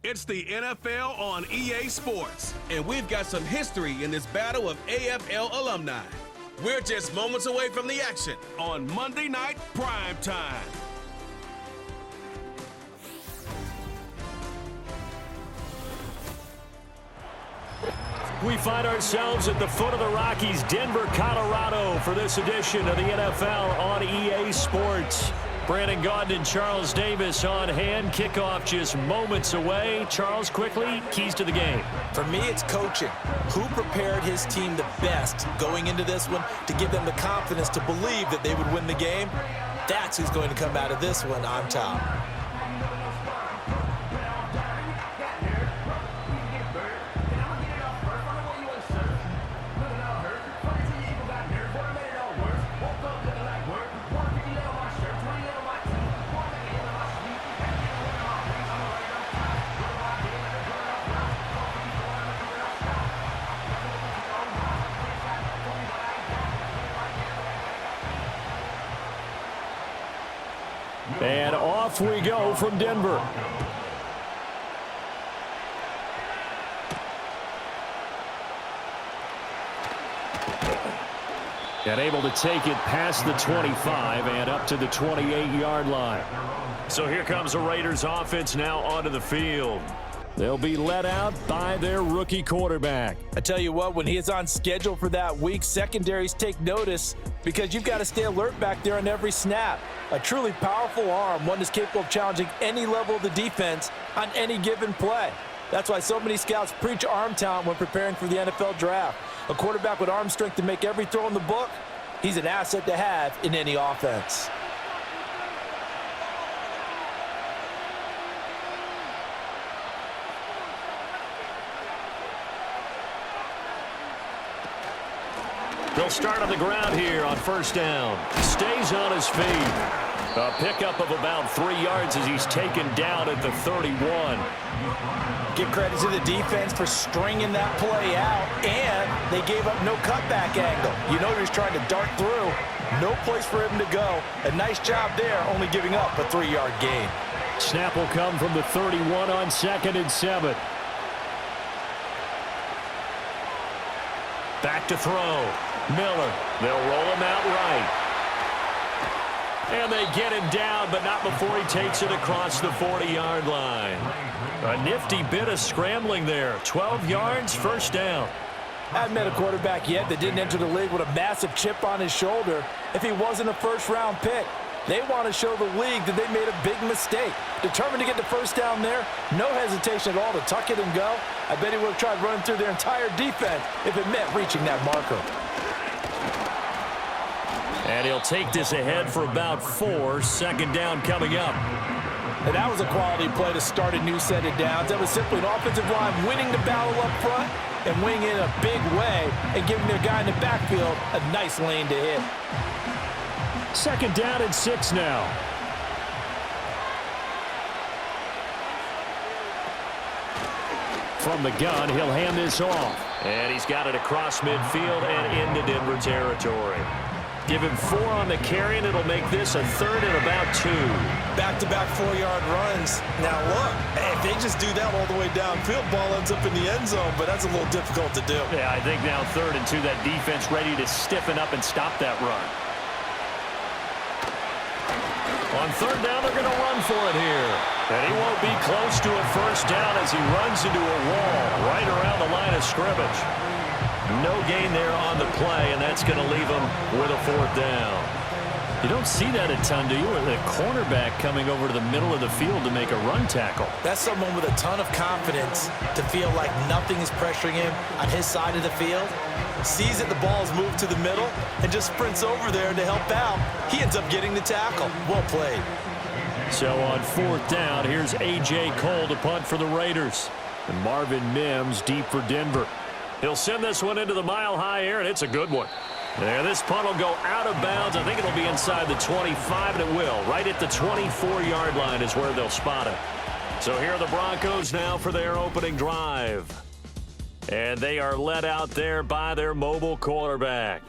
It's the NFL on EA Sports, and we've got some history in this battle of AFL alumni. We're just moments away from the action on Monday Night Prime Time. We find ourselves at the foot of the Rockies, Denver, Colorado, for this edition of the NFL on EA Sports. Brandon Gaudin and Charles Davis on hand. Kickoff just moments away. Charles, quickly, keys to the game. For me, it's coaching. Who prepared his team the best going into this one to give them the confidence to believe that they would win the game? That's who's going to come out of this one on top. And off we go from Denver. And able to take it past the 25 and up to the 28-yard line. So here comes the Raiders offense now onto the field. They'll be led out by their rookie quarterback. I tell you what, when he is on schedule for that week, secondaries take notice because you've got to stay alert back there on every snap. A truly powerful arm, one that's capable of challenging any level of the defense on any given play. That's why so many scouts preach arm talent when preparing for the NFL draft. A quarterback with arm strength to make every throw in the book, he's an asset to have in any offense. They'll start on the ground here on first down. Stays on his feet. A pickup of about 3 yards as he's taken down at the 31. Give credit to the defense for stringing that play out, and they gave up no cutback angle. You know he was trying to dart through. No place for him to go. A nice job there, only giving up a 3-yard gain. Snap will come from the 31 on 2nd and 7. Back to throw. Miller. They'll roll him out right. And they get him down, but not before he takes it across the 40-yard line. A nifty bit of scrambling there. 12 yards, first down. I haven't met a quarterback yet that didn't enter the league with a massive chip on his shoulder if he wasn't a first-round pick. They want to show the league that they made a big mistake. Determined to get the first down there, no hesitation at all to tuck it and go. I bet he would have tried running through their entire defense if it meant reaching that marker. And he'll take this ahead for about 4. Second down coming up. And that was a quality play to start a new set of downs. That was simply an offensive line winning the battle up front and winning in a big way and giving their guy in the backfield a nice lane to hit. Second down and 6 now. From the gun, he'll hand this off. And he's got it across midfield and into Denver territory. Give him 4 on the carry, and it'll make this a 3rd and about 2. Back-to-back 4-yard runs. Now look, if they just do that all the way downfield, ball ends up in the end zone, but that's a little difficult to do. Yeah, I think now 3rd and 2, that defense ready to stiffen up and stop that run. On 3rd down, they're going to run for it here. And he won't be close to a first down as he runs into a wall right around the line of scrimmage. No gain there on the play, and that's going to leave him with a 4th down. You don't see that a ton, do you? A cornerback coming over to the middle of the field to make a run tackle. That's someone with a ton of confidence to feel like nothing is pressuring him on his side of the field. Sees that the ball is moved to the middle and just sprints over there to help out. He ends up getting the tackle. Well played. So on 4th down, here's A.J. Cole to punt for the Raiders. And Marvin Mims deep for Denver. He'll send this one into the mile-high air, and it's a good one. There, this punt will go out of bounds. I think it'll be inside the 25, and it will. Right at the 24-yard line is where they'll spot it. So here are the Broncos now for their opening drive. And they are led out there by their mobile quarterback.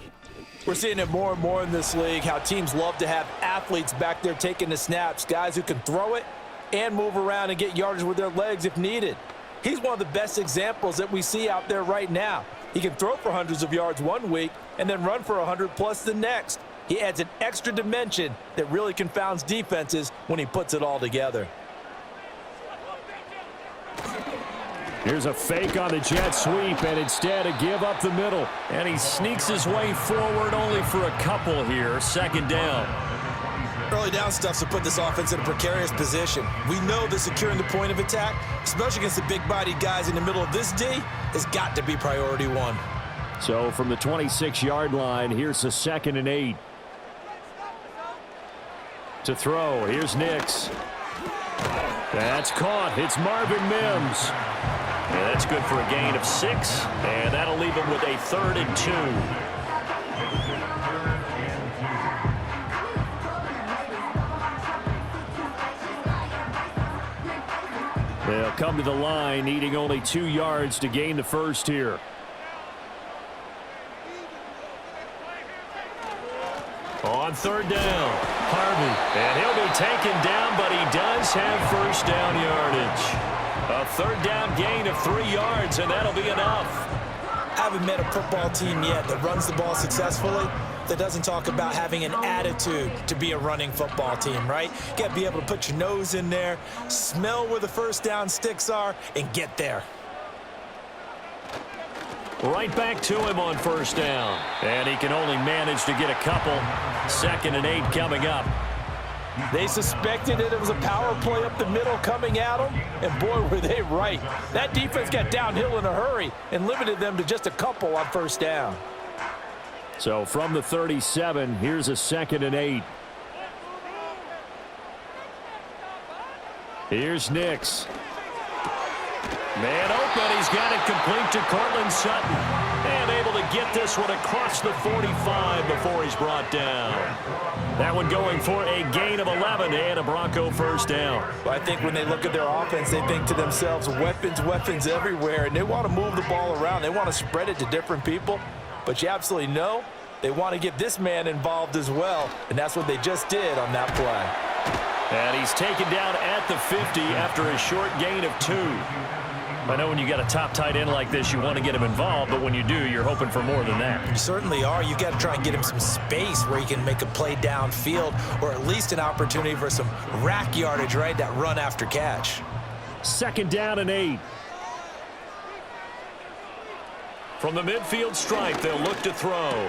We're seeing it more and more in this league, how teams love to have athletes back there taking the snaps, guys who can throw it and move around and get yardage with their legs if needed. He's one of the best examples that we see out there right now. He can throw for hundreds of yards one week and then run for 100+ the next. He adds an extra dimension that really confounds defenses when he puts it all together. Here's a fake on the jet sweep, and instead a give up the middle. And he sneaks his way forward only for a couple here. Second down. Early down stuff to put this offense in a precarious position. We know that securing the point of attack, especially against the big-bodied guys in the middle of this D, has got to be priority one. So from the 26-yard line, here's a 2nd and 8. To throw, here's Nix. That's caught. It's Marvin Mims. And that's good for a gain of 6, and that'll leave him with a 3rd and 2. They'll come to the line, needing only 2 yards to gain the first here. On 3rd down, Harvey. And he'll be taken down, but he does have first down yardage. A 3rd down gain of 3 yards, and that'll be enough. I haven't met a football team yet that runs the ball successfully that doesn't talk about having an attitude to be a running football team, right? You got to be able to put your nose in there, smell where the first down sticks are, and get there. Right back to him on 1st down. And he can only manage to get a couple. 2nd and 8 coming up. They suspected that it was a power play up the middle coming at them, and boy, were they right. That defense got downhill in a hurry and limited them to just a couple on 1st down. So from the 37, here's a 2nd and 8. Here's Nix. Man open, he's got it complete to Cortland Sutton. And able to get this one across the 45 before he's brought down. That one going for a gain of 11 and a Bronco first down. Well, I think when they look at their offense, they think to themselves, weapons, weapons everywhere, and they want to move the ball around. They want to spread it to different people, but you absolutely know they want to get this man involved as well, and that's what they just did on that play. And he's taken down at the 50 after a short gain of 2. I know when you got a top tight end like this, you want to get him involved, but when you do, you're hoping for more than that. You certainly are. You got to try and get him some space where he can make a play downfield, or at least an opportunity for some rack yardage, right? That run after catch. 2nd down and 8. From the midfield stripe, they'll look to throw.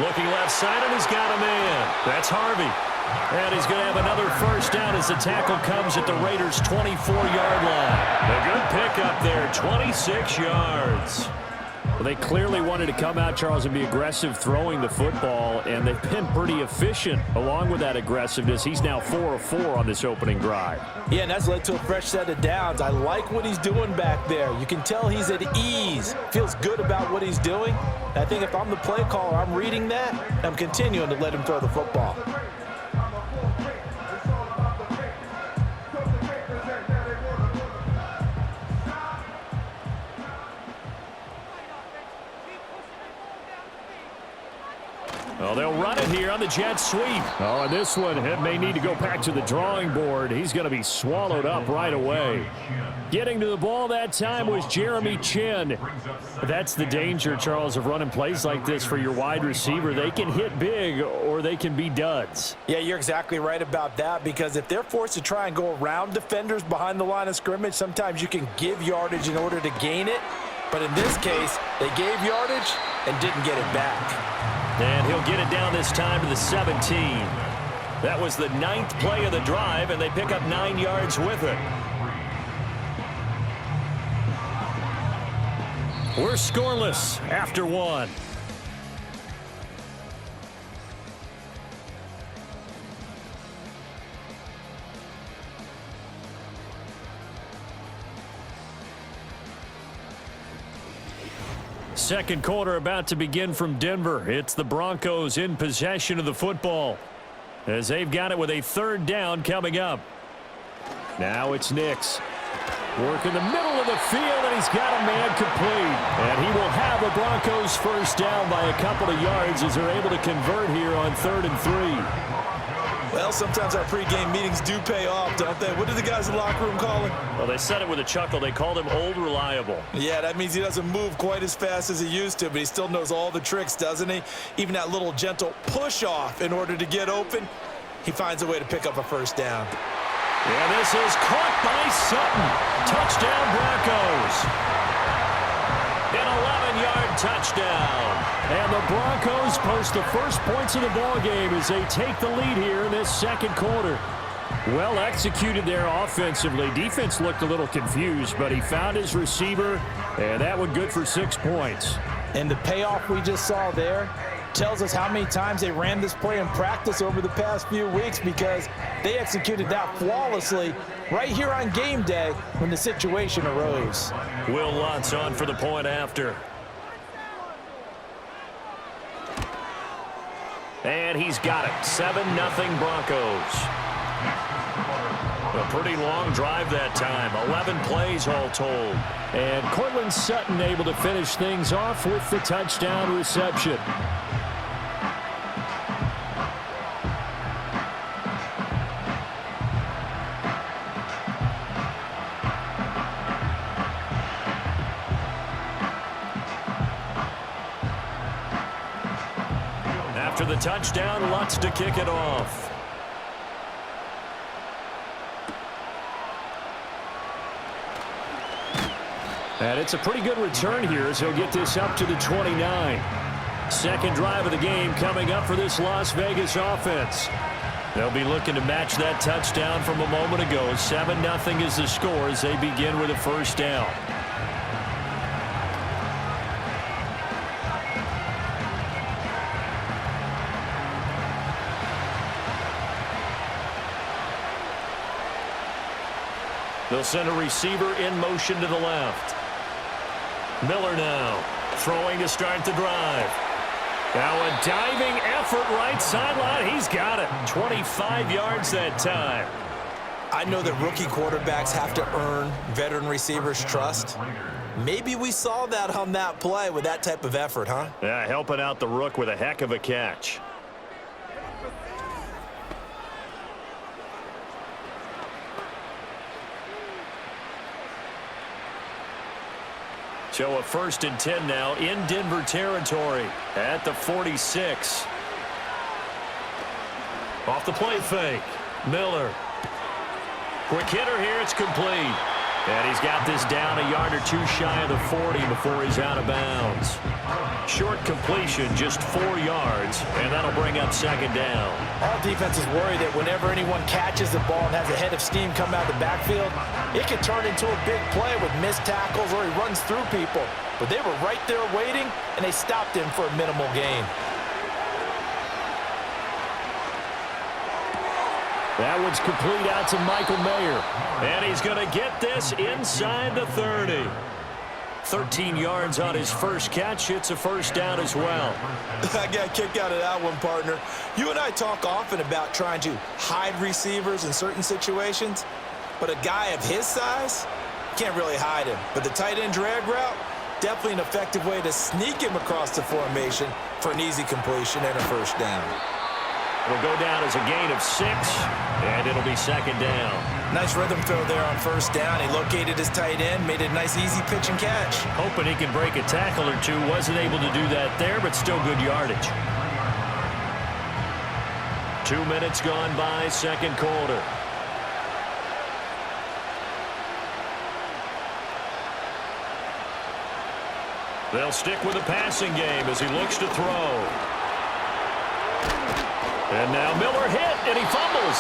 Looking left side, and he's got a man. That's Harvey. And he's going to have another first down as the tackle comes at the Raiders' 24-yard line. A good pickup there, 26 yards. Well, they clearly wanted to come out, Charles, and be aggressive throwing the football, and they've been pretty efficient along with that aggressiveness. He's now 4 of 4 on this opening drive. Yeah, and that's led to a fresh set of downs. I like what he's doing back there. You can tell he's at ease, feels good about what he's doing. I think if I'm the play caller, I'm reading that, and I'm continuing to let him throw the football. Well, they'll run it here on the jet sweep. Oh, and this one, it may need to go back to the drawing board. He's going to be swallowed up right away. Getting to the ball that time was Jeremy Chin. That's the danger, Charles, of running plays like this for your wide receiver. They can hit big or they can be duds. Yeah, you're exactly right about that, because if they're forced to try and go around defenders behind the line of scrimmage, sometimes you can give yardage in order to gain it. But in this case, they gave yardage and didn't get it back. And he'll get it down this time to the 17. That was the 9th play of the drive, and they pick up 9 yards with it. We're scoreless after 1. Second quarter about to begin from Denver. It's the Broncos in possession of the football as they've got it with a 3rd down coming up. Now it's Nix. Work in the middle of the field, and he's got a man complete. And he will have the Broncos first down by a couple of yards as they're able to convert here on 3rd and 3. Well, sometimes our pregame meetings do pay off, don't they? What do the guys in the locker room call him? Well, they said it with a chuckle. They called him Old Reliable. Yeah, that means he doesn't move quite as fast as he used to, but he still knows all the tricks, doesn't he? Even that little gentle push-off in order to get open, he finds a way to pick up a first down. Yeah, this is caught by Sutton. Touchdown, Broncos. An 11-yard touchdown. And the Broncos post the first points of the ball game as they take the lead here in this second quarter. Well executed there offensively. Defense looked a little confused, but he found his receiver, and that one good for 6 points. And the payoff we just saw there tells us how many times they ran this play in practice over the past few weeks, because they executed that flawlessly right here on game day when the situation arose. Will Lutz on for the point after. And he's got it. 7-0 Broncos. A pretty long drive that time. 11 plays all told. And Cortland Sutton able to finish things off with the touchdown reception. After the touchdown, Lutz to kick it off. And it's a pretty good return here as he'll get this up to the 29. Second drive of the game coming up for this Las Vegas offense. They'll be looking to match that touchdown from a moment ago. 7-0 is the score as they begin with a first down. They'll send a receiver in motion to the left. Miller now throwing to start the drive. Now a diving effort right sideline. He's got it. 25 yards that time. I know that rookie quarterbacks have to earn veteran receivers' trust. Maybe we saw that on that play with that type of effort, huh? Yeah, helping out the rook with a heck of a catch. So a 1st and 10 now in Denver territory at the 46. Off the play fake. Miller. Quick hitter here. It's complete. And he's got this down a yard or two shy of the 40 before he's out of bounds. Short completion, just 4 yards, and that'll bring up second down. All defenses worry that whenever anyone catches the ball and has a head of steam come out of the backfield, it can turn into a big play with missed tackles or he runs through people. But they were right there waiting, and they stopped him for a minimal gain. That one's complete out to Michael Mayer. And he's going to get this inside the 30. 13 yards on his first catch. It's a first down as well. I got a kick out of that one, partner. You and I talk often about trying to hide receivers in certain situations, but a guy of his size can't really hide him. But the tight end drag route, definitely an effective way to sneak him across the formation for an easy completion and a first down. It'll go down as a gain of 6, and it'll be second down. Nice rhythm throw there on first down. He located his tight end, made it a nice easy pitch and catch. Hoping he can break a tackle or two. Wasn't able to do that there, but still good yardage. 2 minutes gone by, second quarter. They'll stick with the passing game as he looks to throw. And now Miller hit, and he fumbles.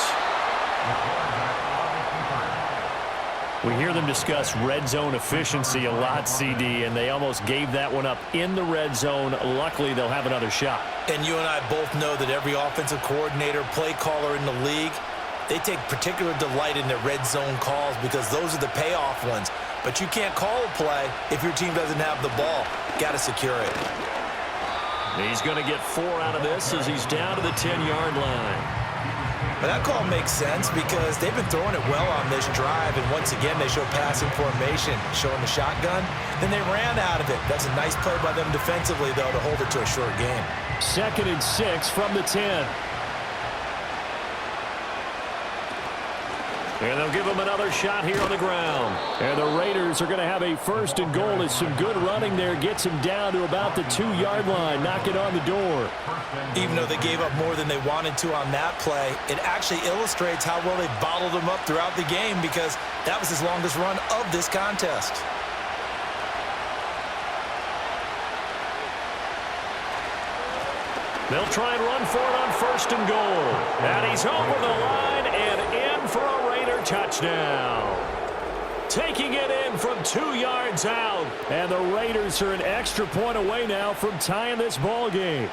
We hear them discuss red zone efficiency a lot, CD, and they almost gave that one up in the red zone. Luckily, they'll have another shot. And you and I both know that every offensive coordinator, play caller in the league, they take particular delight in their red zone calls because those are the payoff ones. But you can't call a play if your team doesn't have the ball. Got to secure it. He's going to get 4 out of this as he's down to the 10-yard line. But that call makes sense because they've been throwing it well on this drive, and once again they show passing formation, showing the shotgun. Then they ran out of it. That's a nice play by them defensively, though, to hold it to a short game. 2nd and 6 from the 10. And they'll give him another shot here on the ground. And the Raiders are going to have a first and goal as some good running there gets him down to about the 2-yard line, knocking on the door. Even though they gave up more than they wanted to on that play, it actually illustrates how well they bottled him up throughout the game because that was his longest run of this contest. They'll try and run for it on first and goal. And he's over the line and in for a Raider touchdown. Taking it in from 2 yards out. And the Raiders are an extra point away now from tying this ball game.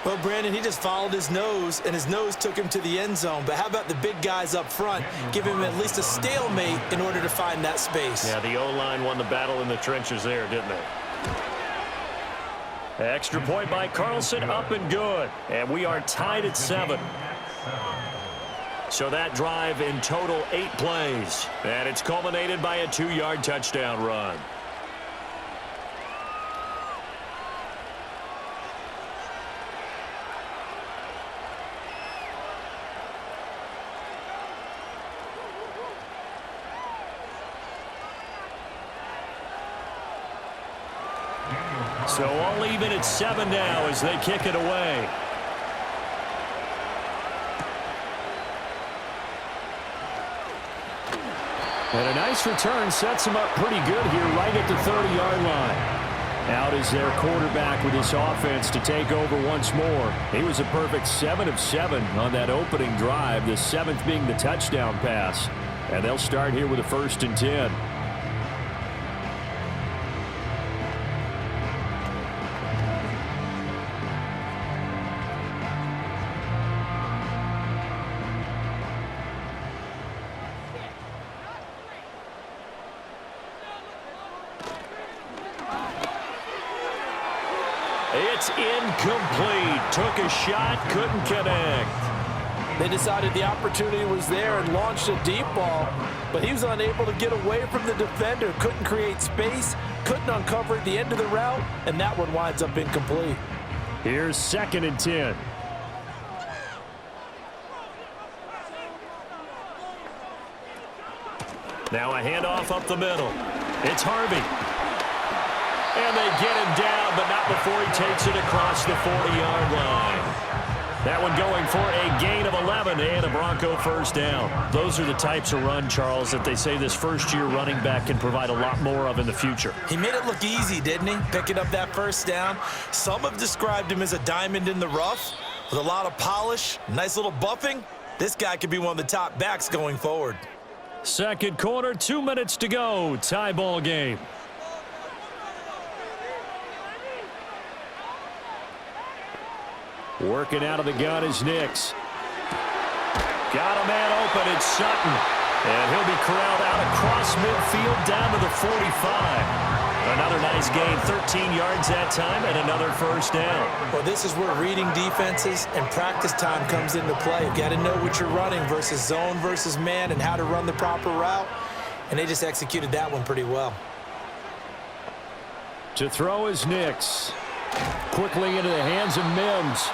Well, Brandon, he just followed his nose, and his nose took him to the end zone. But how about the big guys up front? Give him at least a stalemate in order to find that space. Yeah, the O-line won the battle in the trenches there, didn't they? Extra point by Carlson, up and good. And we are tied at 7. So that drive in total 8 plays. And it's culminated by a 2-yard touchdown run. So all even at 7 now as they kick it away. And a nice return sets him up pretty good here right at the 30-yard line. Out is their quarterback with his offense to take over once more. He was a perfect 7 of 7 on that opening drive, the 7th being the touchdown pass. And they'll start here with a 1st and 10. It's incomplete. Took a shot, couldn't connect. They decided the opportunity was there and launched a deep ball, but he was unable to get away from the defender, couldn't create space, couldn't uncover at the end of the route, and that one winds up incomplete. Here's 2nd and 10. Now a handoff up the middle. It's Harvey. And they get him down, but not before he takes it across the 40-yard line. That one going for a gain of 11 and a Bronco first down. Those are the types of run, Charles, that they say this first-year running back can provide a lot more of in the future. He made it look easy, didn't he? Picking up that first down. Some have described him as a diamond in the rough with a lot of polish, nice little buffing. This guy could be one of the top backs going forward. Second quarter, 2 minutes to go. Tie ball game. Working out of the gun is Nix. Got a man open. It's Sutton. And he'll be corralled out across midfield down to the 45. Another nice gain, 13 yards that time, and another first down. Well, this is where reading defenses and practice time comes into play. You've got to know what you're running versus zone versus man and how to run the proper route. And they just executed that one pretty well. To throw is Nix. Quickly into the hands of Mims.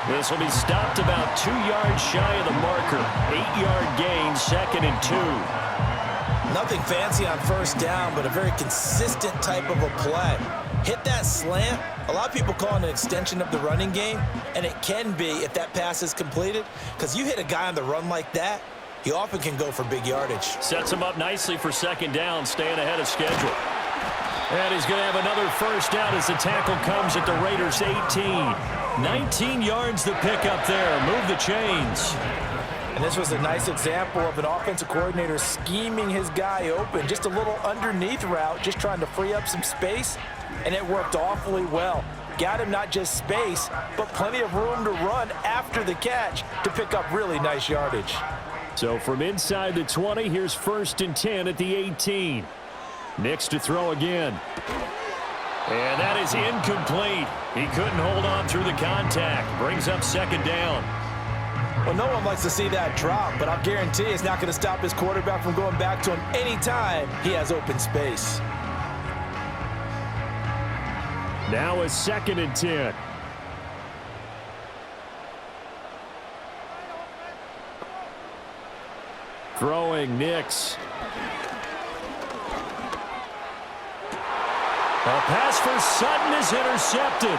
This will be stopped about 2 yards shy of the marker. 8-yard gain, 2nd and 2. Nothing fancy on first down, but a very consistent type of a play. Hit that slant. A lot of people call it an extension of the running game, and it can be if that pass is completed, because you hit a guy on the run like that, he often can go for big yardage. Sets him up nicely for 2nd down, staying ahead of schedule. And he's going to have another first down as the tackle comes at the Raiders' 18. 19 yards to pick up there. Move the chains. And this was a nice example of an offensive coordinator scheming his guy open. Just a little underneath route, just trying to free up some space, and it worked awfully well. Got him not just space, but plenty of room to run after the catch to pick up really nice yardage. So from inside the 20, here's 1st and 10 at the 18. Nix to throw again. And that is incomplete. He couldn't hold on through the contact. Brings up 2nd down. Well, no one likes to see that drop, but I'll guarantee it's not going to stop his quarterback from going back to him anytime he has open space. Now a 2nd and 10. Throwing Nix. A pass for Sutton is intercepted.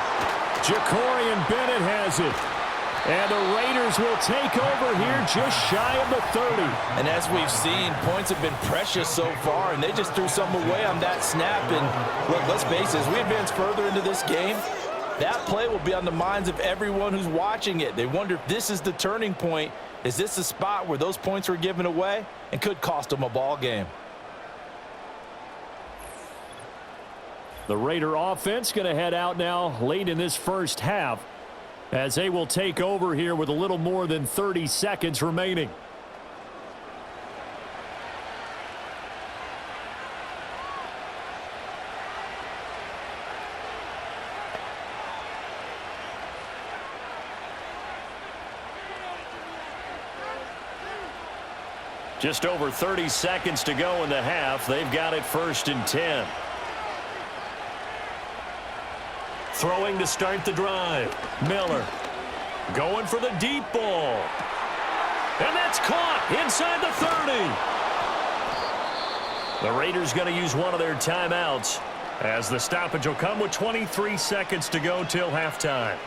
Jacorian Bennett has it. And the Raiders will take over here just shy of the 30. And as we've seen, points have been precious so far, and they just threw some away on that snap. And look, let's face it, as we advance further into this game, that play will be on the minds of everyone who's watching it. They wonder if this is the turning point. Is this the spot where those points were given away and could cost them a ball game? The Raider offense going to head out now late in this first half, as they will take over here with a little more than 30 seconds remaining. Just over 30 seconds to go in the half. They've got it 1st and 10. Throwing to start the drive. Miller going for the deep ball. And that's caught inside the 30. The Raiders going to use one of their timeouts, as the stoppage will come with 23 seconds to go till halftime.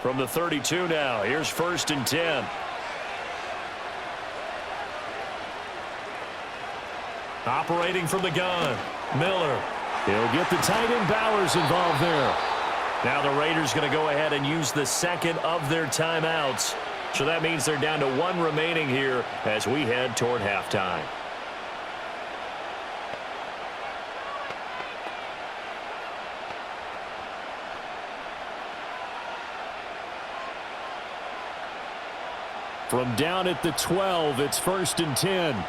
From the 32 now, here's 1st and 10. Operating from the gun, Miller. He'll get the tight end Bowers involved there. Now the Raiders going to go ahead and use the second of their timeouts. So that means they're down to 1 remaining here as we head toward halftime. From down at the 12, it's 1st and 10.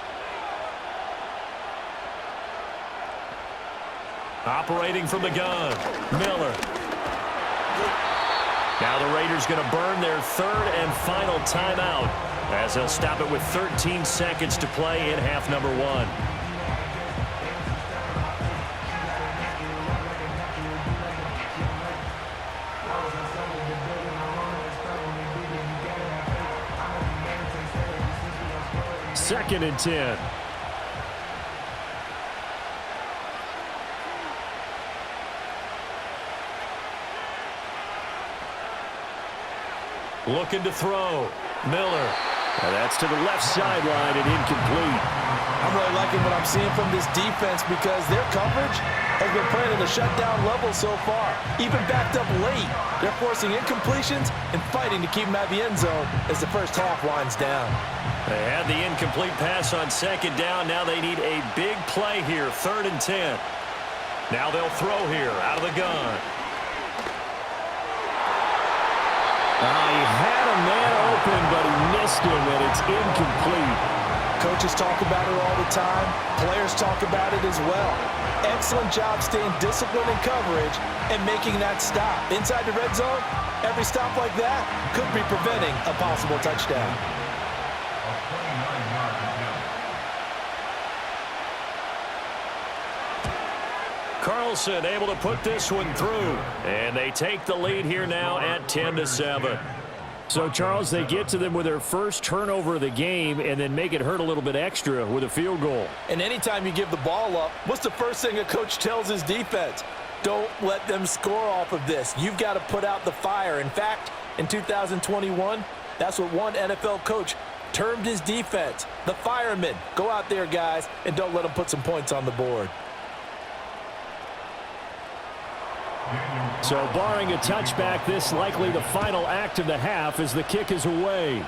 Operating from the gun, Miller. Now the Raiders going to burn their 3rd and final timeout, as they'll stop it with 13 seconds to play in half number 1. Second and 10. Looking to throw. Miller. And that's to the left sideline and incomplete. I'm really liking what I'm seeing from this defense, because their coverage has been playing at a shutdown level so far. Even backed up late, they're forcing incompletions and fighting to keep them out of the end zone as the first half winds down. They had the incomplete pass on 2nd down. Now they need a big play here, 3rd and 10. Now they'll throw here out of the gun. He had a man open, but he missed him, and it's incomplete. Coaches talk about it all the time. Players talk about it as well. Excellent job staying disciplined in coverage and making that stop. Inside the red zone, every stop like that could be preventing a possible touchdown. Carlson able to put this one through, and they take the lead here now at 10-7. So, Charles, they get to them with their first turnover of the game and then make it hurt a little bit extra with a field goal. And anytime you give the ball up, what's the first thing a coach tells his defense? Don't let them score off of this. You've got to put out the fire. In fact, in 2021, that's what one NFL coach termed his defense, the firemen. Go out there, guys, and don't let them put some points on the board. So barring a touchback, this likely the final act of the half as the kick is away.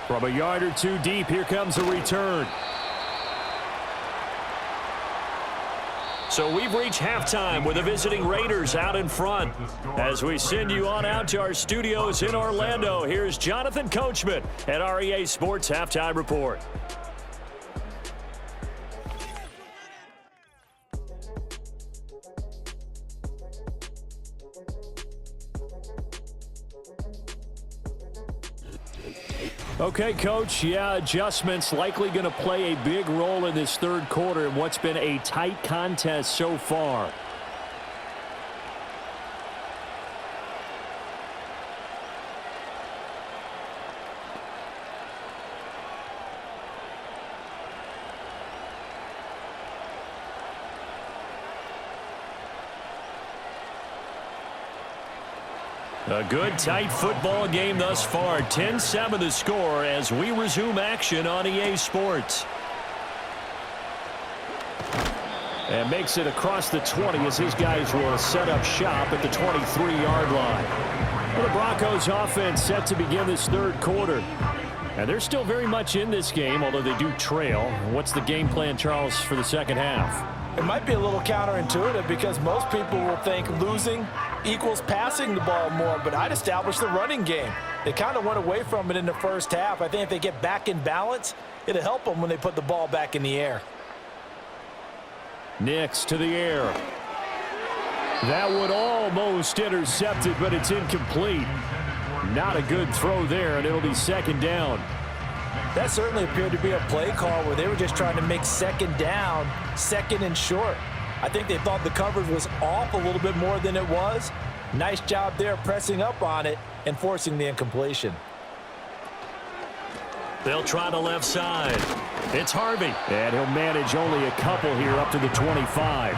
From a yard or two deep, here comes a return. So we've reached halftime with the visiting Raiders out in front. As we send you on out to our studios in Orlando, here's Jonathan Coachman at our EA Sports Halftime Report. Okay, Coach, yeah, adjustments likely going to play a big role in this third quarter in what's been a tight contest so far. A good, tight football game thus far. 10-7 the score as we resume action on EA Sports. And makes it across the 20 as his guys will set up shop at the 23-yard line. Well, the Broncos offense set to begin this third quarter. And they're still very much in this game, although they do trail. What's the game plan, Charles, for the second half? It might be a little counterintuitive because most people will think losing equals passing the ball more, but I'd establish the running game. They kind of went away from it in the first half. I think if they get back in balance, it'll help them when they put the ball back in the air. Nix to the air. That one almost intercepted, but it's incomplete. Not a good throw there, and it'll be second down. That certainly appeared to be a play call where they were just trying to make second down, second and short. I think they thought the coverage was off a little bit more than it was. Nice job there pressing up on it and forcing the incompletion. They'll try the left side. It's Harvey. And he'll manage only a couple here up to the 25.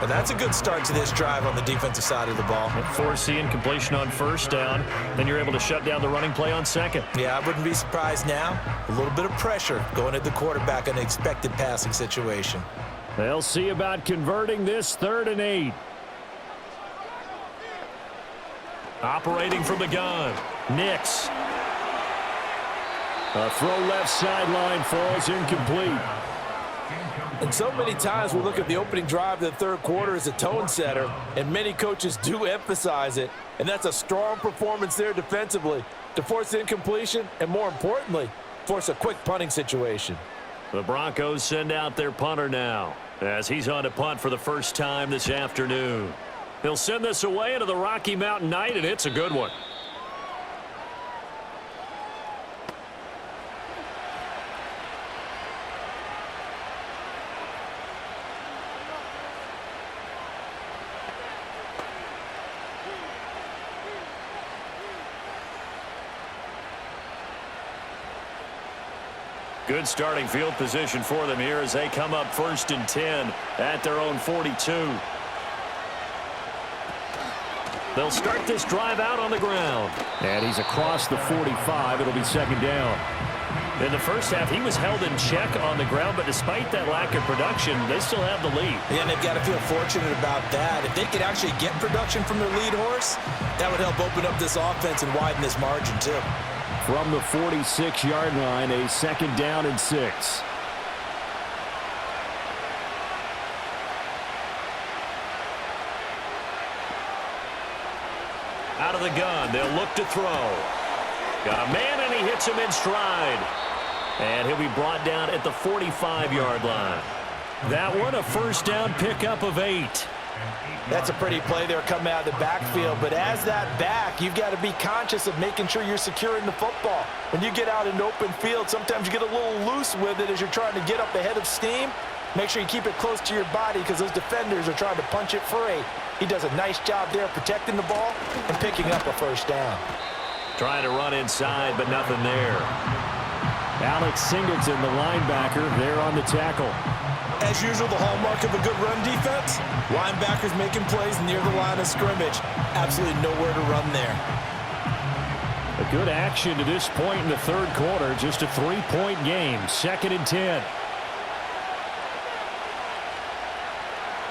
But that's a good start to this drive on the defensive side of the ball. Force the incompletion on first down. Then you're able to shut down the running play on second. Yeah, I wouldn't be surprised now. A little bit of pressure going at the quarterback in an expected passing situation. They'll see about converting this 3rd and 8. Operating from the gun. Nix. A throw left sideline falls incomplete. And so many times we look at the opening drive of the third quarter as a tone setter, and many coaches do emphasize it. And that's a strong performance there defensively to force incompletion and, more importantly, force a quick punting situation. The Broncos send out their punter now as he's on to punt for the first time this afternoon. He'll send this away into the Rocky Mountain night, and it's a good one. Good starting field position for them here as they come up 1st and 10 at their own 42. They'll start this drive out on the ground. And he's across the 45. It'll be second down. In the first half, he was held in check on the ground, but despite that lack of production, they still have the lead. Yeah, and they've got to feel fortunate about that. If they could actually get production from their lead horse, that would help open up this offense and widen this margin too. From the 46-yard line, a second down and 6. Out of the gun, they'll look to throw. Got a man, and he hits him in stride. And he'll be brought down at the 45-yard line. That one, a first down pickup of 8. That's a pretty play there coming out of the backfield, but as that back, you've got to be conscious of making sure you're securing the football. When you get out in open field, sometimes you get a little loose with it as you're trying to get up ahead of steam. Make sure you keep it close to your body because those defenders are trying to punch it free. He does a nice job there protecting the ball and picking up a first down. Trying to run inside, but nothing there. Alex Singleton, the linebacker, there on the tackle. As usual, the hallmark of a good run defense, linebackers making plays near the line of scrimmage. Absolutely nowhere to run there. A good action to this point in the third quarter. Just a 3-point game. 2nd and 10.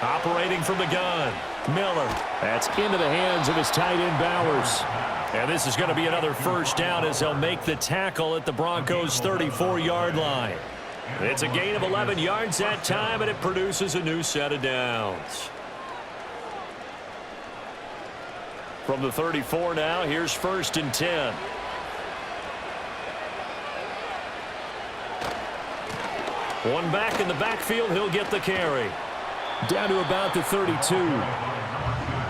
Operating from the gun. Miller. That's into the hands of his tight end Bowers. And this is going to be another first down as they'll make the tackle at the Broncos' 34-yard line. It's a gain of 11 yards that time, and it produces a new set of downs. From the 34 now, here's 1st and 10. One back in the backfield, he'll get the carry. Down to about the 32.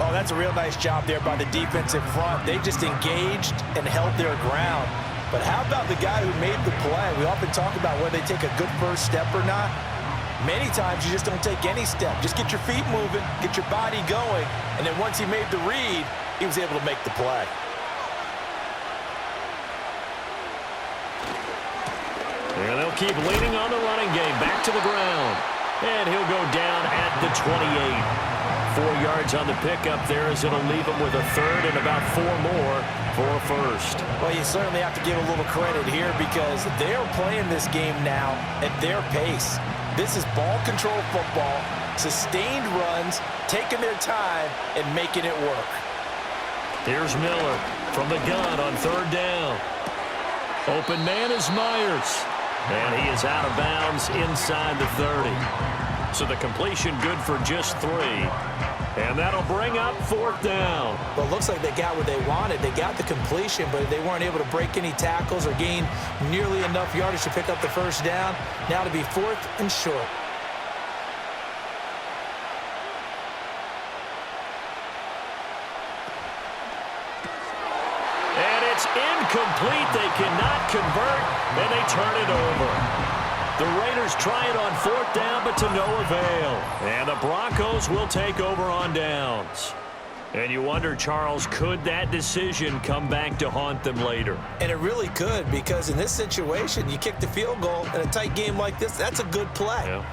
Oh, that's a real nice job there by the defensive front. They just engaged and held their ground. But how about the guy who made the play? We often talk about whether they take a good first step or not. Many times you just don't take any step. Just get your feet moving, get your body going, and then once he made the read, he was able to make the play. And they'll keep leaning on the running game. Back to the ground. And he'll go down at the 28. 4 yards on the pickup there as it'll leave him with a third and about 4 more for a first. Well, you certainly have to give a little credit here because they are playing this game now at their pace. This is ball control football, sustained runs, taking their time and making it work. Here's Miller from the gun on third down. Open man is Myers. And he is out of bounds inside the 30. So the completion good for just 3. And that'll bring up fourth down. Well, it looks like they got what they wanted. They got the completion, but they weren't able to break any tackles or gain nearly enough yardage to pick up the first down. Now to be 4th and short. And it's incomplete. They cannot convert, and they turn it over. The Raiders try it on fourth down, but to no avail. And the Broncos will take over on downs. And you wonder, Charles, could that decision come back to haunt them later? And it really could, because in this situation, you kick the field goal in a tight game like this, that's a good play. Yeah.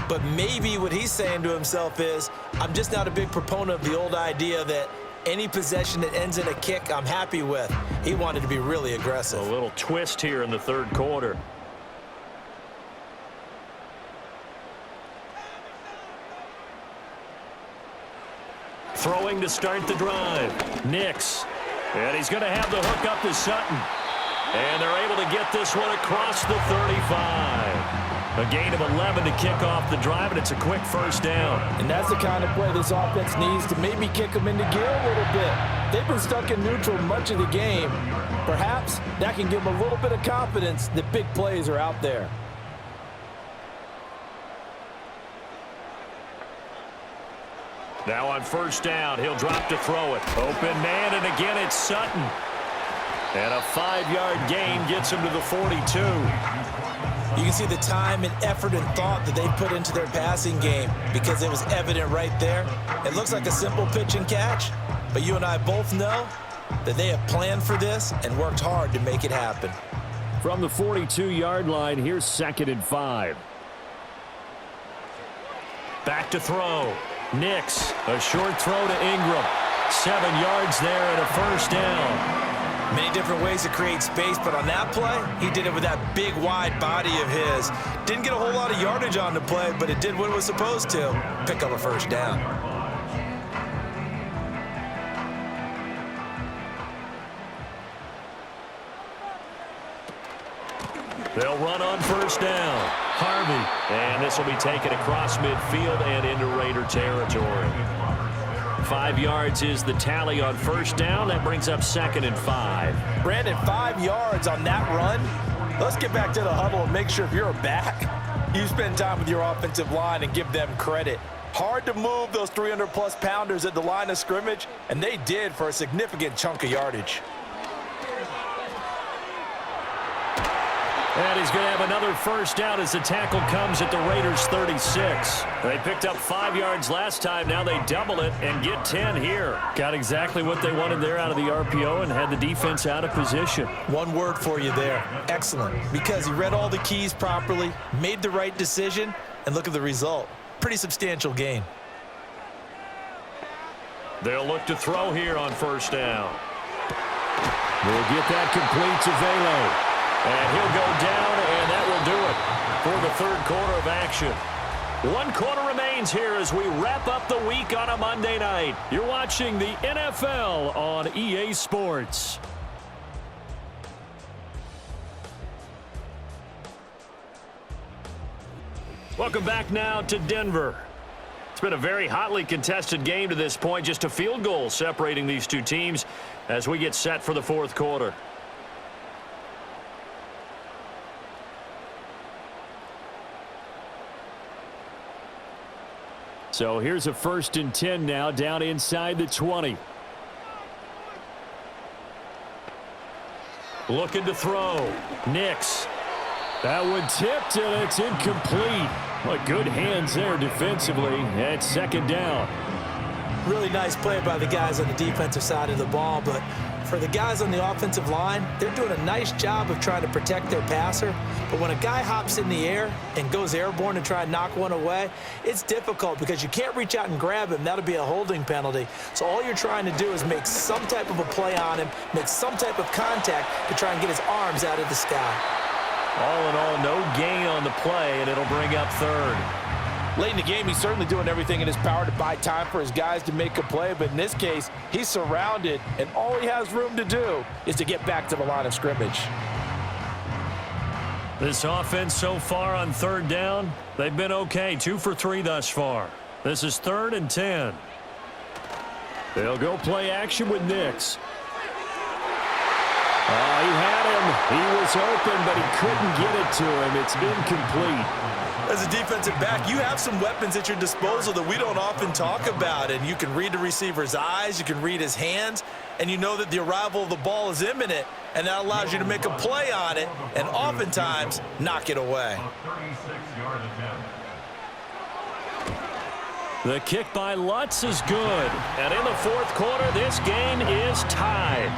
But maybe what he's saying to himself is, I'm just not a big proponent of the old idea that any possession that ends in a kick I'm happy with. He wanted to be really aggressive. A little twist here in the third quarter. Throwing to start the drive. Nix. And he's going to have the hook up to Sutton. And they're able to get this one across the 35. A gain of 11 to kick off the drive, and it's a quick first down. And that's the kind of play this offense needs to maybe kick them into gear a little bit. They've been stuck in neutral much of the game. Perhaps that can give them a little bit of confidence that big plays are out there. Now on first down, he'll drop to throw it. Open man, and again it's Sutton. And a 5-yard gain gets him to the 42. You can see the time and effort and thought that they put into their passing game because it was evident right there. It looks like a simple pitch and catch, but you and I both know that they have planned for this and worked hard to make it happen. From the 42-yard line, here's 2nd and 5. Back to throw. Nix, a short throw to Ingram. 7 yards there and a first down. Many different ways to create space, but on that play, he did it with that big, wide body of his. Didn't get a whole lot of yardage on the play, but it did what it was supposed to, pick up a first down. They'll run on first down. Harvey. And this will be taken across midfield and into Raider territory. 5 yards is the tally on first down. That brings up 2nd and 5. Brandon, 5 yards on that run. Let's get back to the huddle and make sure if you're a back, you spend time with your offensive line and give them credit. Hard to move those 300-plus pounders at the line of scrimmage, and they did for a significant chunk of yardage. And he's going to have another first down as the tackle comes at the Raiders' 36. They picked up 5 yards last time. Now they double it and get 10 here. Got exactly what they wanted there out of the RPO and had the defense out of position. One word for you there, excellent, because he read all the keys properly, made the right decision, and look at the result. Pretty substantial gain. They'll look to throw here on first down. We'll get that complete to Velo. And he'll go down, and that will do it for the third quarter of action. 1 quarter remains here as we wrap up the week on a Monday night. You're watching the NFL on EA Sports. Welcome back now to Denver. It's been a very hotly contested game to this point, just a field goal separating these two teams as we get set for the fourth quarter. So here's a 1st and 10 now down inside the 20. Looking to throw. Nix. That one tipped, and it's incomplete. But good hands there defensively at second down. Really nice play by the guys on the defensive side of the ball, but for the guys on the offensive line, they're doing a nice job of trying to protect their passer. But when a guy hops in the air and goes airborne and try and knock one away, it's difficult because you can't reach out and grab him. That'll be a holding penalty. So all you're trying to do is make some type of a play on him, make some type of contact to try and get his arms out of the sky. All in all, no gain on the play, and it'll bring up third. Late in the game, he's certainly doing everything in his power to buy time for his guys to make a play, but in this case, he's surrounded, and all he has room to do is to get back to the line of scrimmage. This offense so far on third down, they've been okay, 2 for 3 thus far. This is 3rd and 10. They'll go play action with Nix. Oh, he had him. He was open, but he couldn't get it to him. It's incomplete. As a defensive back, you have some weapons at your disposal that we don't often talk about, and you can read the receiver's eyes, you can read his hands, and you know that the arrival of the ball is imminent, and that allows you to make a play on it and oftentimes knock it away. The kick by Lutz is good, and in the fourth quarter, this game is tied.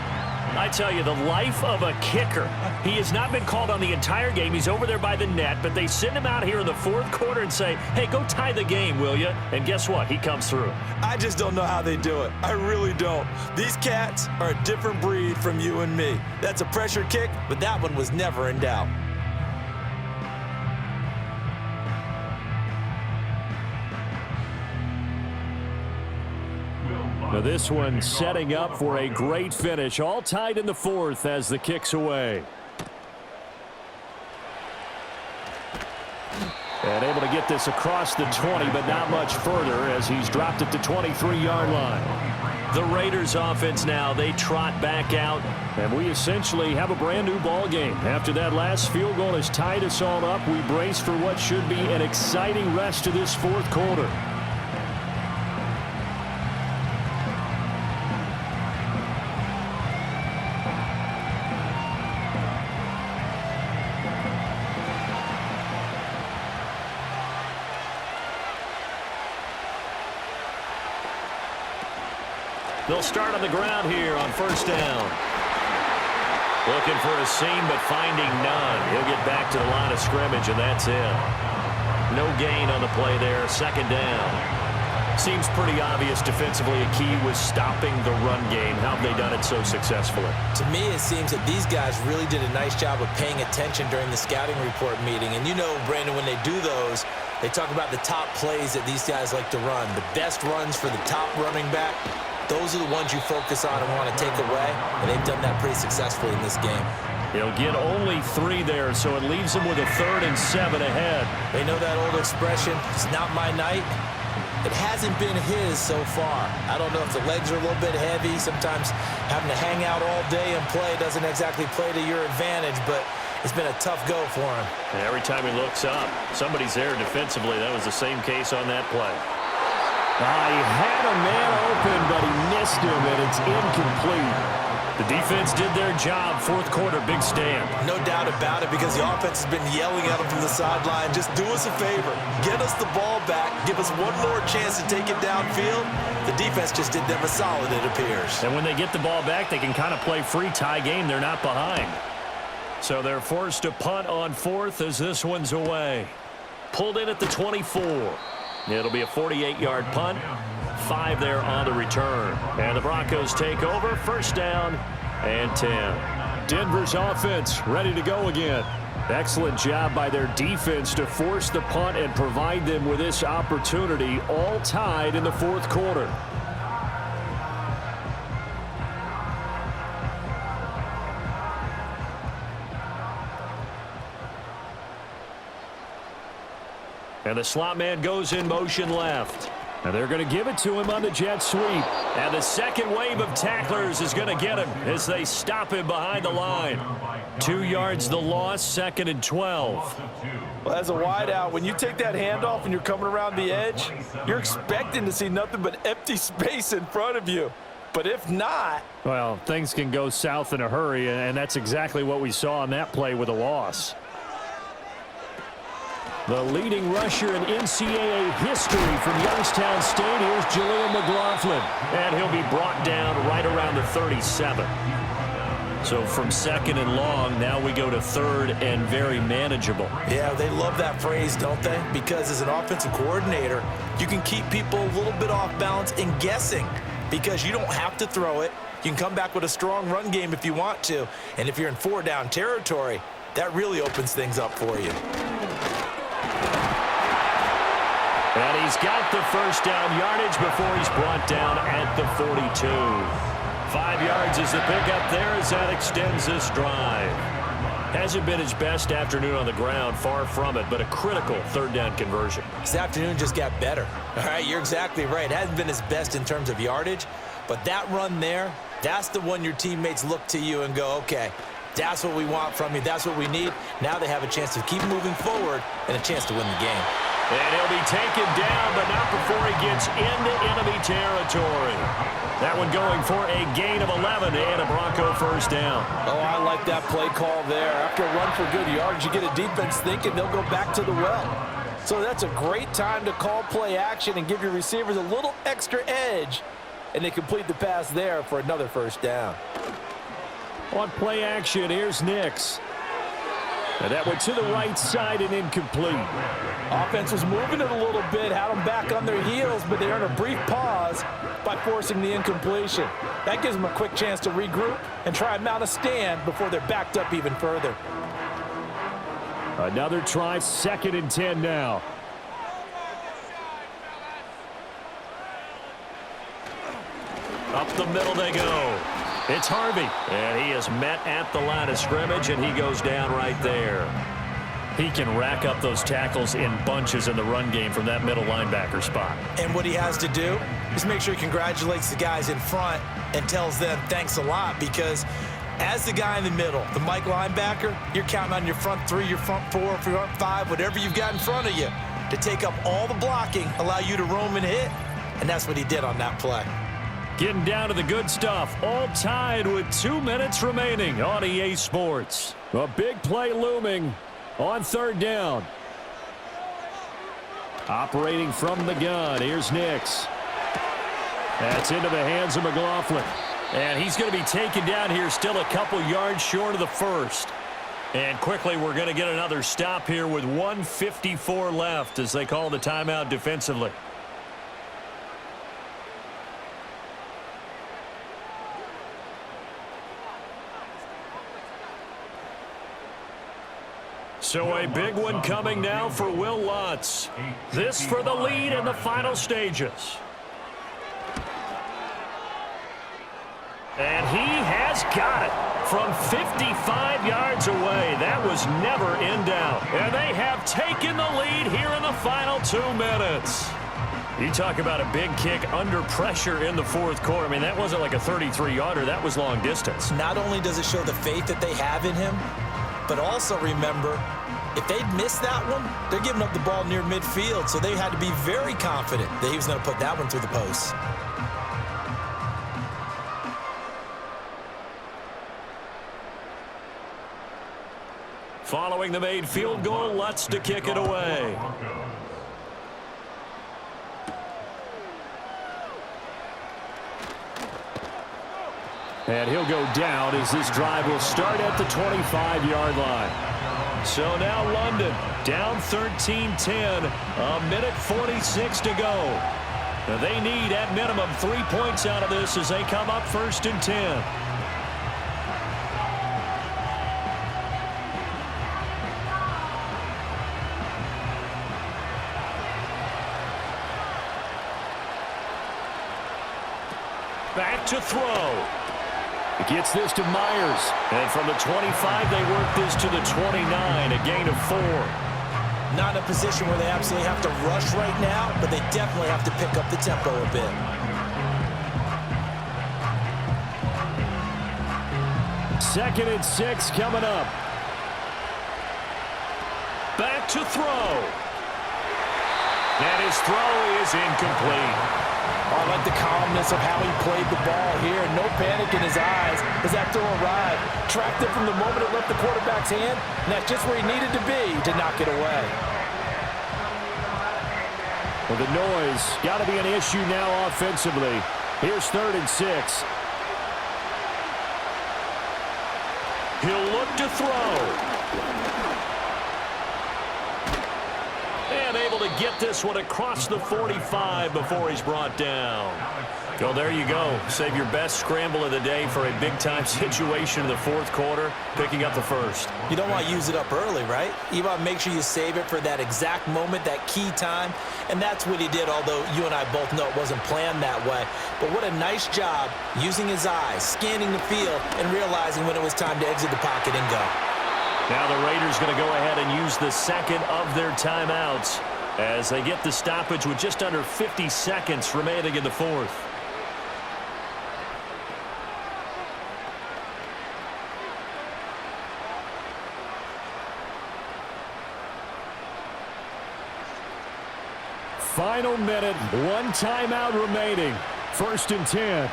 I tell you, the life of a kicker. He has not been called on the entire game. He's over there by the net, but they send him out here in the fourth quarter and say, hey, go tie the game, will you? And guess what? He comes through. I just don't know how they do it. I really don't. These cats are a different breed from you and me. That's a pressure kick, but that one was never in doubt. Now this one setting up for a great finish. All tied in the fourth as the kick's away. And able to get this across the 20, but not much further as he's dropped it to 23-yard line. The Raiders offense now, they trot back out, and we essentially have a brand new ball game. After that last field goal has tied us all up, we brace for what should be an exciting rest of this fourth quarter. They'll start on the ground here on first down. Looking for a seam, but finding none. He'll get back to the line of scrimmage, and that's it. No gain on the play there, second down. Seems pretty obvious defensively a key was stopping the run game. How have they done it so successfully? To me, it seems that these guys really did a nice job of paying attention during the scouting report meeting. And you know, Brandon, when they do those, they talk about the top plays that these guys like to run. The best runs for the top running back. Those are the ones you focus on and want to take away, and they've done that pretty successfully in this game. He'll get only 3 there, so it leaves him with a 3rd and 7 ahead. They know that old expression, it's not my night. It hasn't been his so far. I don't know if the legs are a little bit heavy. Sometimes having to hang out all day and play doesn't exactly play to your advantage, but it's been a tough go for him. And every time he looks up, somebody's there defensively. That was the same case on that play. He had a man open, but he missed him, and it's incomplete. The defense did their job. Fourth quarter, big stand. No doubt about it, because the offense has been yelling at him from the sideline. Just do us a favor. Get us the ball back. Give us one more chance to take it downfield. The defense just did them a solid, it appears. And when they get the ball back, they can kind of play free tie game. They're not behind. So they're forced to punt on fourth as this one's away. Pulled in at the 24. It'll be a 48-yard punt. 5 there on the return. And the Broncos take over. First down and 10. Denver's offense ready to go again. Excellent job by their defense to force the punt and provide them with this opportunity, all tied in the fourth quarter. And the slot man goes in motion left. And they're going to give it to him on the jet sweep. And the second wave of tacklers is going to get him as they stop him behind the line. 2 yards the loss, 2nd and 12. Well, as a wideout, when you take that handoff and you're coming around the edge, you're expecting to see nothing but empty space in front of you. But if not, well, things can go south in a hurry, and that's exactly what we saw on that play with a loss. The leading rusher in NCAA history from Youngstown State, here's Jaleel McLaughlin. And he'll be brought down right around the 37. So from second and long, now we go to third and very manageable. Yeah, they love that phrase, don't they? Because as an offensive coordinator, you can keep people a little bit off balance and guessing because you don't have to throw it. You can come back with a strong run game if you want to. And if you're in 4-down territory, that really opens things up for you. And he's got the first down yardage before he's brought down at the 42. 5 yards is the pickup there as that extends this drive. Hasn't been his best afternoon on the ground, far from it, but a critical third down conversion. This afternoon just got better. All right, you're exactly right. It hasn't been his best in terms of yardage, but that run there, that's the one your teammates look to you and go, okay, that's what we want from you. That's what we need. Now they have a chance to keep moving forward and a chance to win the game. And he'll be taken down, but not before he gets into enemy territory. That one going for a gain of 11 and a Bronco first down. Oh, I like that play call there. After a run for good yards, you get a defense thinking they'll go back to the well. So that's a great time to call play action and give your receivers a little extra edge. And they complete the pass there for another first down. On play action, here's Nix. And that went to the right side and incomplete. Offense was moving it a little bit, had them back on their heels, but they earned a brief pause by forcing the incompletion. That gives them a quick chance to regroup and try and mount a stand before they're backed up even further. Another try, 2nd and 10 now. Up the middle they go. It's Harvey, and he is met at the line of scrimmage, and he goes down right there. He can rack up those tackles in bunches in the run game from that middle linebacker spot. And what he has to do is make sure he congratulates the guys in front and tells them thanks a lot, because as the guy in the middle, the Mike linebacker, you're counting on your front 3, your front 4, front 5, whatever you've got in front of you to take up all the blocking, allow you to roam and hit, and that's what he did on that play. Getting down to the good stuff, all tied with 2 minutes remaining on EA Sports. A big play looming on 3rd down. Operating from the gun, here's Nix. That's into the hands of McLaughlin. And he's going to be taken down here, still a couple yards short of the first. And quickly, we're going to get another stop here with 1:54 left as they call the timeout defensively. So a big one coming now for Will Lutz. This for the lead in the final stages. And he has got it from 55 yards away. That was never in doubt. And they have taken the lead here in the final 2 minutes. You talk about a big kick under pressure in the 4th quarter. I mean, that wasn't like a 33-yarder. That was long distance. Not only does it show the faith that they have in him, but also remember, if they'd missed that one, they're giving up the ball near midfield, so they had to be very confident that he was going to put that one through the post. Following the made field goal, Lutz to kick it away. And he'll go down as this drive will start at the 25-yard line. So now London down 13-10, a minute 46 to go. Now they need at minimum 3 points out of this as they come up 1st and 10. Back to throw. Gets this to Myers. And from the 25, they work this to the 29, a gain of 4. Not in a position where they absolutely have to rush right now, but they definitely have to pick up the tempo a bit. Second and 6 coming up. Back to throw. And his throw is incomplete. On I like the calmness of how he played the ball here. No panic in his eyes as that throw arrived. Tracked it from the moment it left the quarterback's hand, and that's just where he needed to be to knock it away. Well, the noise got to be an issue now offensively. Here's 3rd and 6. He'll look to throw. And able to get this one across the 45 before he's brought down. Well, there you go. Save your best scramble of the day for a big-time situation in the 4th quarter, picking up the 1st. You don't want to use it up early, right? You want to make sure you save it for that exact moment, that key time. And that's what he did, although you and I both know it wasn't planned that way. But what a nice job using his eyes, scanning the field, and realizing when it was time to exit the pocket and go. Now the Raiders going to go ahead and use the second of their timeouts as they get the stoppage with just under 50 seconds remaining in the 4th. Final minute, 1 timeout remaining. 1st and 10.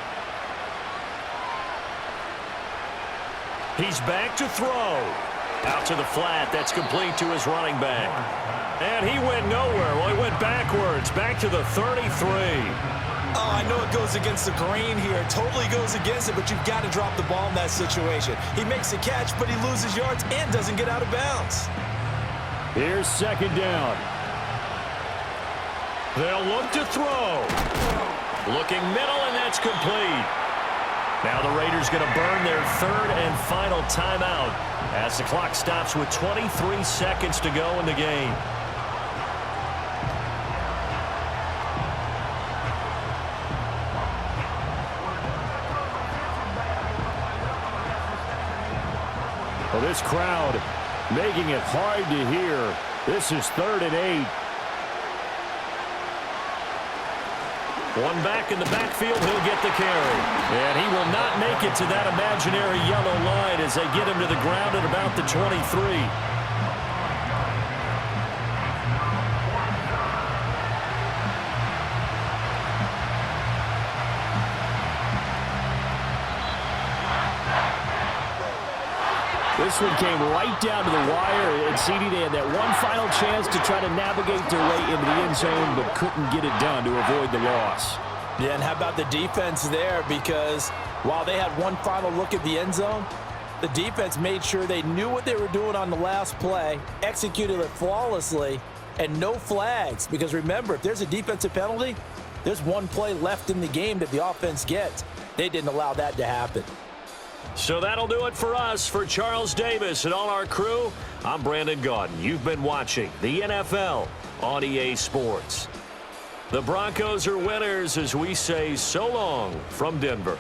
He's back to throw. Out to the flat. That's complete to his running back. And he went nowhere. Well, he went backwards. Back to the 33. Oh, I know it goes against the grain here. It totally goes against it, but you've got to drop the ball in that situation. He makes a catch, but he loses yards and doesn't get out of bounds. Here's 2nd down. They'll look to throw. Looking middle, and that's complete. Now the Raiders going to burn their 3rd and final timeout as the clock stops with 23 seconds to go in the game. Well, this crowd making it hard to hear. This is 3rd and 8. One back in the backfield, he'll get the carry. And he will not make it to that imaginary yellow line as they get him to the ground at about the 23. This one came right down to the wire, and CD, they had that one final chance to try to navigate their way into the end zone, but couldn't get it done to avoid the loss. Yeah, and how about the defense there? Because while they had one final look at the end zone, the defense made sure they knew what they were doing on the last play, executed it flawlessly, and no flags. Because remember, if there's a defensive penalty, there's one play left in the game that the offense gets. They didn't allow that to happen. So that'll do it for us. For Charles Davis and all our crew, I'm Brandon Gaudin. You've been watching the NFL on EA Sports. The Broncos are winners as we say so long from Denver.